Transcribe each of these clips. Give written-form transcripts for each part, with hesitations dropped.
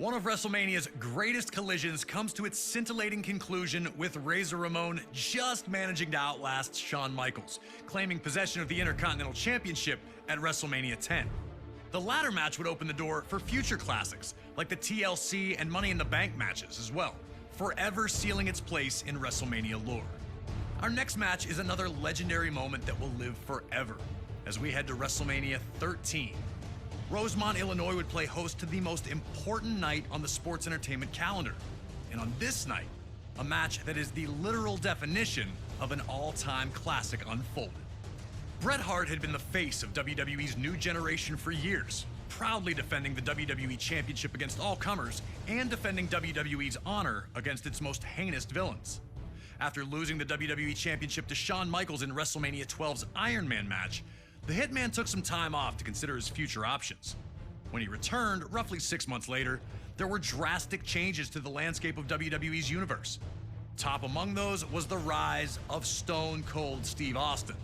One of WrestleMania's greatest collisions comes to its scintillating conclusion with Razor Ramon just managing to outlast Shawn Michaels, claiming possession of the Intercontinental Championship at WrestleMania 10. The latter match would open the door for future classics, like the TLC and Money in the Bank matches as well, forever sealing its place in WrestleMania lore. Our next match is another legendary moment that will live forever, as we head to WrestleMania 13. Rosemont, Illinois would play host to the most important night on the sports entertainment calendar. And on this night, a match that is the literal definition of an all-time classic unfolded. Bret Hart had been the face of WWE's new generation for years, proudly defending the WWE Championship against all comers and defending WWE's honor against its most heinous villains. After losing the WWE Championship to Shawn Michaels in WrestleMania 12's Iron Man match, the Hitman took some time off to consider his future options. When he returned, roughly 6 months later, there were drastic changes to the landscape of WWE's universe. Top among those was the rise of Stone Cold Steve Austin.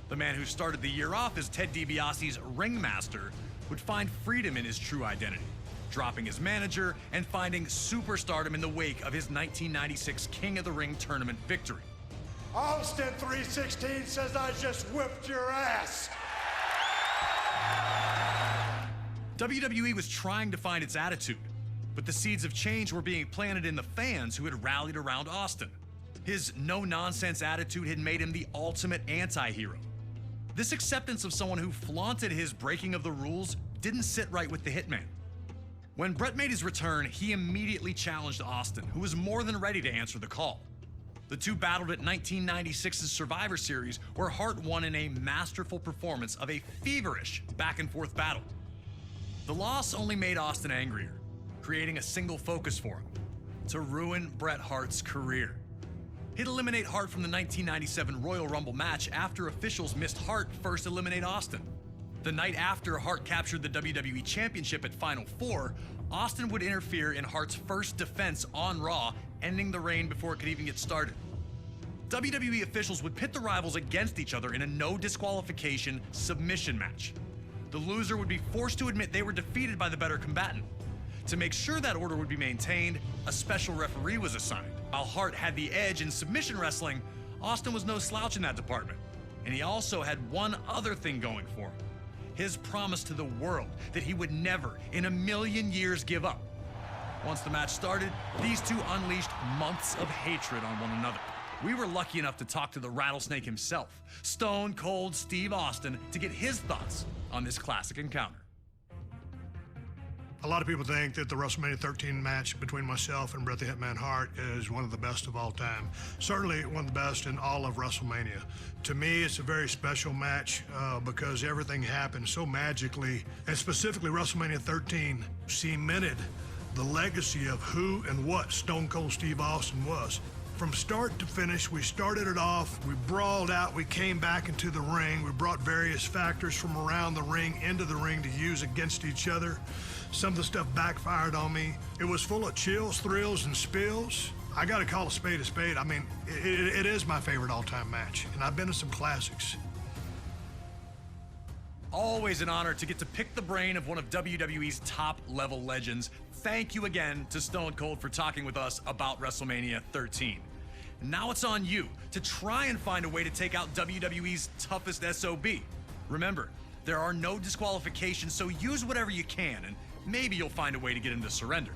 The man who started the year off as Ted DiBiase's ringmaster would find freedom in his true identity, dropping his manager and finding superstardom in the wake of his 1996 King of the Ring tournament victory. Austin 316 says I just whipped your ass. WWE was trying to find its attitude, but the seeds of change were being planted in the fans who had rallied around Austin. His no-nonsense attitude had made him the ultimate anti-hero. This acceptance of someone who flaunted his breaking of the rules didn't sit right with the Hitman. When Bret made his return, he immediately challenged Austin, who was more than ready to answer the call. The two battled at 1996's Survivor Series, where Hart won in a masterful performance of a feverish back-and-forth battle. The loss only made Austin angrier, creating a single focus for him: to ruin Bret Hart's career. He'd eliminate Hart from the 1997 Royal Rumble match after officials missed Hart first eliminate Austin. The night after Hart captured the WWE Championship at Final Four, Austin would interfere in Hart's first defense on Raw, ending the reign before it could even get started. WWE officials would pit the rivals against each other in a no disqualification submission match. The loser would be forced to admit they were defeated by the better combatant. To make sure that order would be maintained, a special referee was assigned. While Hart had the edge in submission wrestling, Austin was no slouch in that department. And he also had one other thing going for him: his promise to the world that he would never in a million years give up. Once the match started, these two unleashed months of hatred on one another. We were lucky enough to talk to the Rattlesnake himself, Stone Cold Steve Austin, to get his thoughts on this classic encounter. A lot of people think that the WrestleMania 13 match between myself and Bret the Hitman Hart is one of the best of all time. Certainly one of the best in all of WrestleMania. To me, it's a very special match because everything happened so magically, and specifically WrestleMania 13 cemented the legacy of who and what Stone Cold Steve Austin was. From start to finish, we started it off, we brawled out, we came back into the ring, we brought various factors from around the ring into the ring to use against each other. Some of the stuff backfired on me. It was full of chills, thrills, and spills. I gotta call a spade a spade. I mean, it is my favorite all-time match, and I've been to some classics. Always an honor to get to pick the brain of one of WWE's top-level legends. Thank you again to Stone Cold for talking with us about WrestleMania 13. Now it's on you to try and find a way to take out WWE's toughest SOB. Remember, there are no disqualifications, so use whatever you can, and maybe you'll find a way to get him to surrender.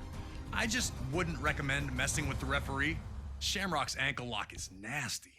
I just wouldn't recommend messing with the referee. Shamrock's ankle lock is nasty.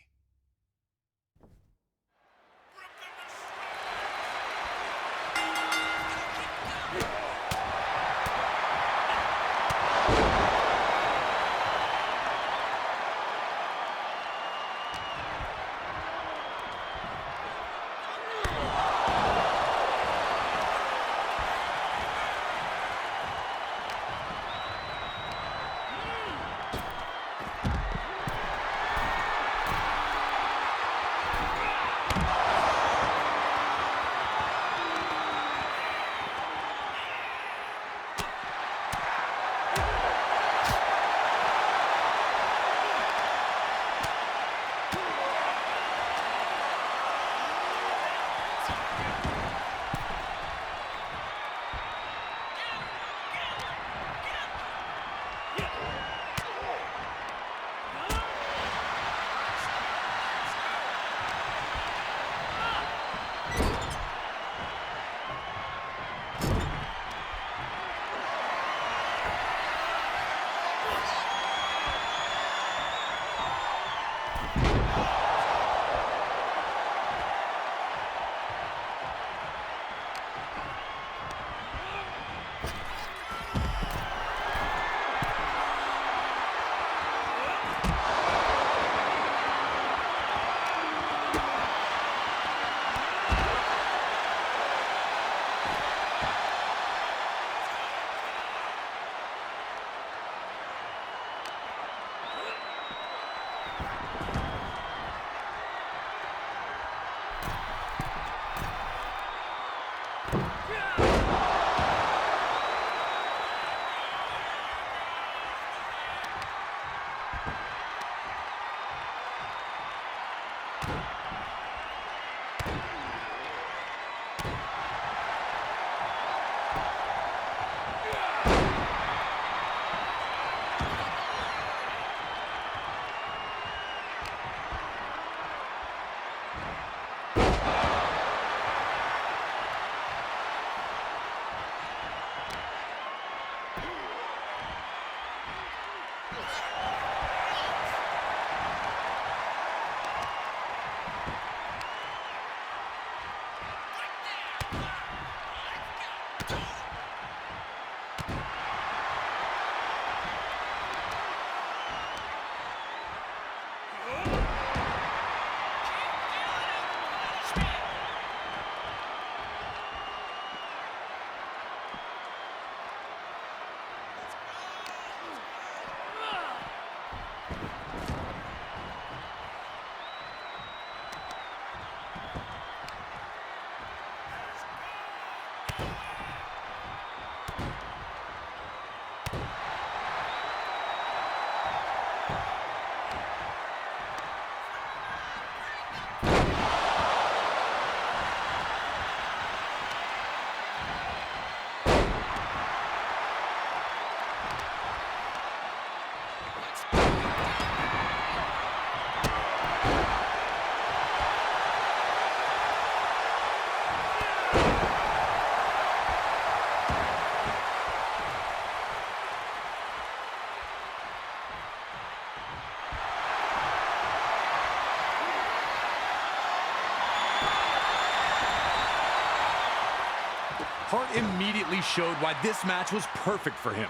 Hart immediately showed why this match was perfect for him.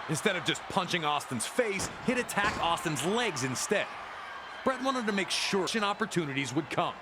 Instead of just punching Austin's face, he'd attack Austin's legs instead. Bret wanted to make sure opportunities would come.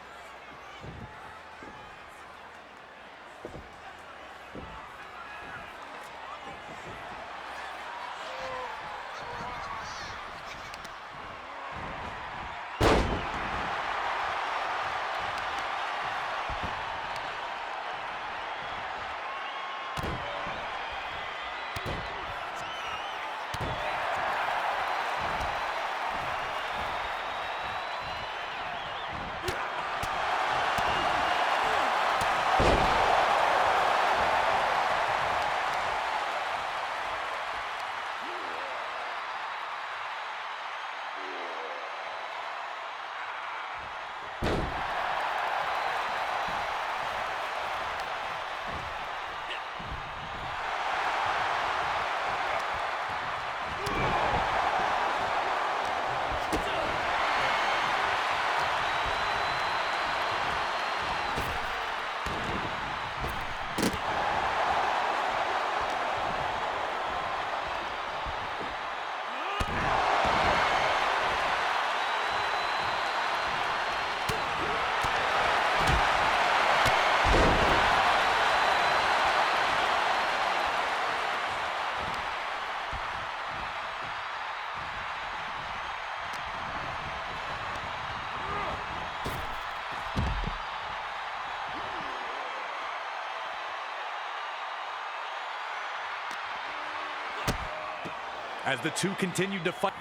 As the two continued to fight.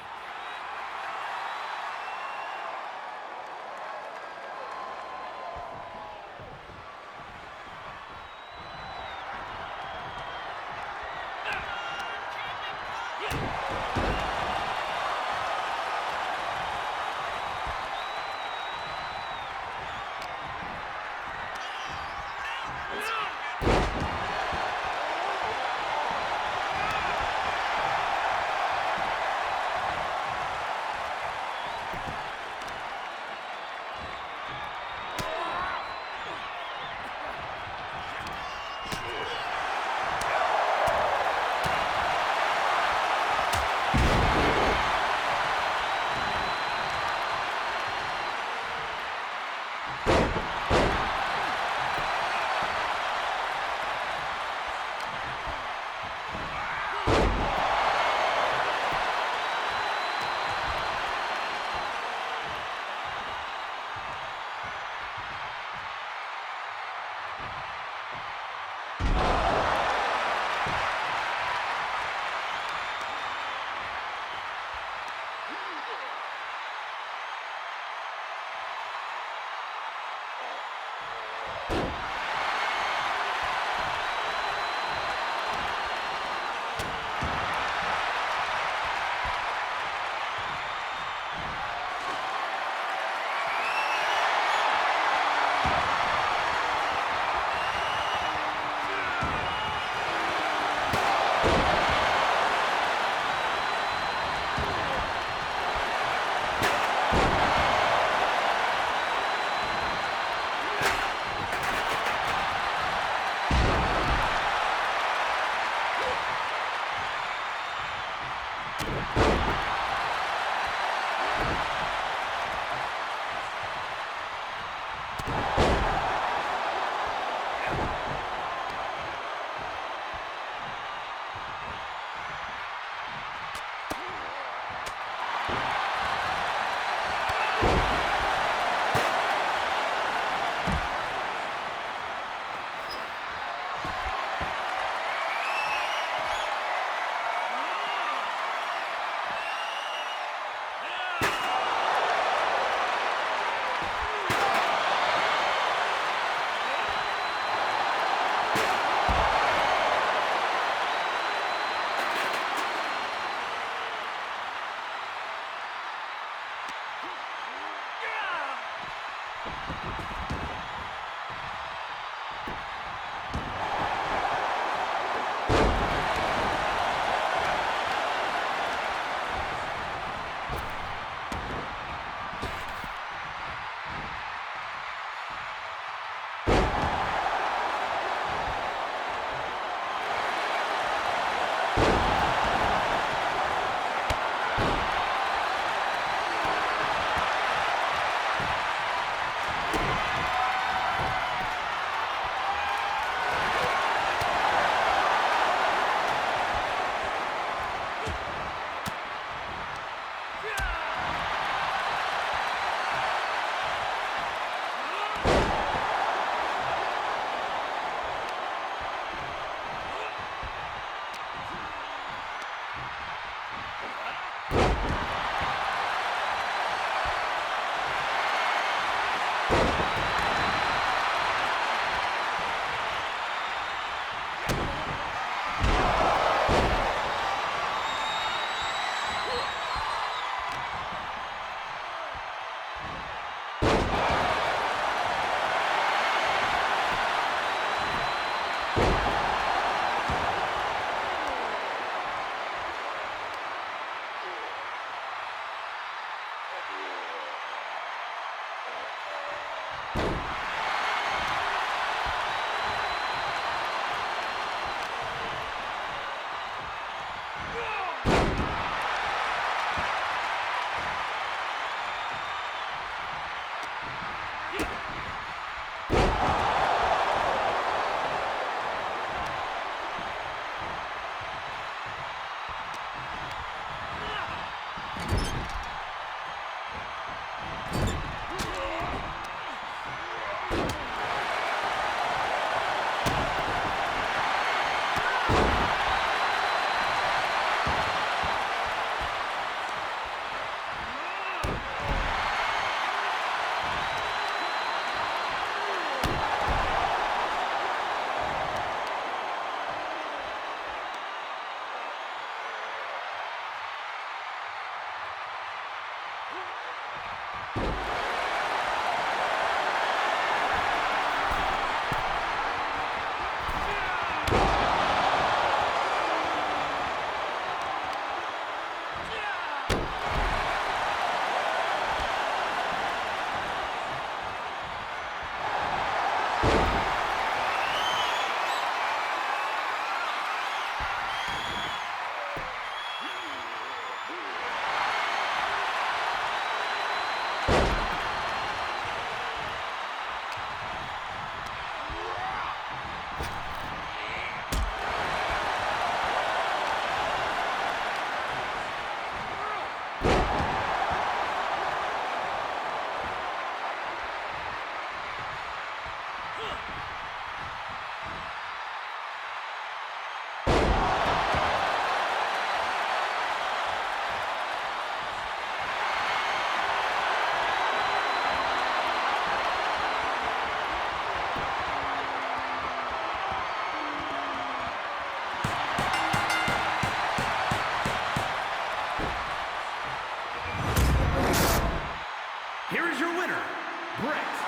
Bret.